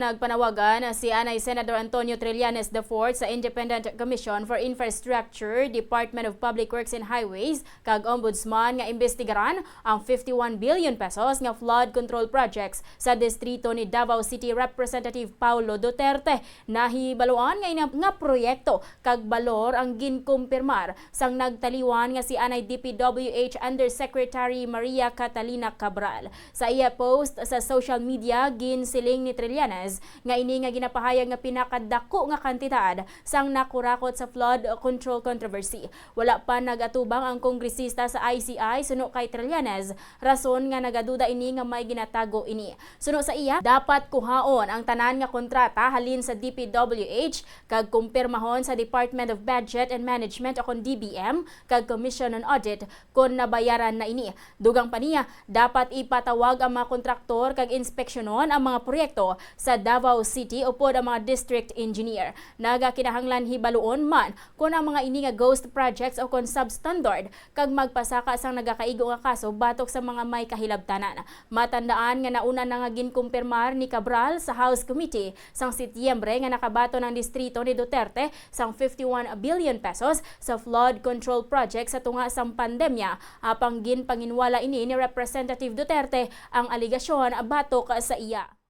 Nagpanawagan si Anay Senador Antonio Trillanes IV sa Independent Commission for Infrastructure, Department of Public Works and Highways kag Ombudsman nga imbestigaran ang 51 billion pesos nga flood control projects sa distrito ni Davao City Representative Paulo Duterte. Nahibaluan nga proyekto kag balor ang ginkumpirmar sang nagtaliwan nga si Anay DPWH Undersecretary Maria Catalina Cabral. Sa iya post sa social media, ginsiling ni Trillanes nga ini nga ginapahayag nga pinakadako nga kantidad sang nakurakot sa flood control controversy. Wala pa nagatubang ang kongresista sa ICI suno kay Trillanes, rason nga nagaduda ini nga may ginatago ini. Suno sa iya, dapat kuhaon ang tanan nga kontrata halin sa DPWH kag kumpirmahon sa Department of Budget and Management o kon DBM kag Commission on Audit kon nabayaran na ini. Dugang pa niya, dapat ipatawag ang mga kontraktor kag inspeksyonon ang mga proyekto sa Davao City upod ang mga district engineer. Nagakinahanglan hibaluon man kung ang mga ini nga ghost projects o kon substandard kag magpasaka sang nagakaigo nga kaso batok sa mga may kahilabtanan. Matandaan nga nauna na nga ginkumpirmar ni Cabral sa House Committee sang Setyembre nga nakabato ng distrito ni Duterte sang 51 billion pesos sa flood control project sa tunga sang pandemya. Apang ginpanginwala ini ni Representative Duterte ang aligasyon batok sa iya.